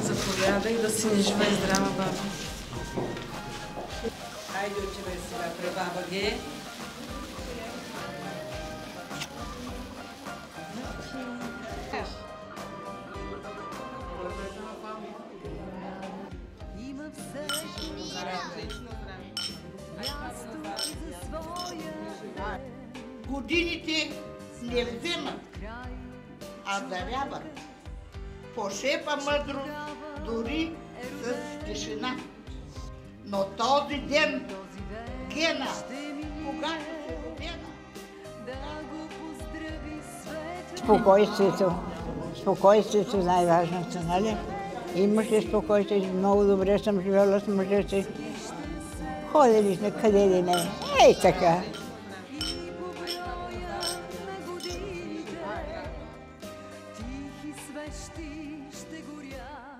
Заповядай, да си не жива и здрава, баба. Айде, отивай сега при баба Ги. Годините не вземат, а даряват. Пошепа мъдро, дори с тишина. Но този ден, Гена, когато се родена, Спокойствието. Спокойствието е най-важното, нали? Имаш ли спокойствие? Много добре съм живела с мъжа си. Ходили сме къде ли не. Ей така. Тихи свещи ще горят.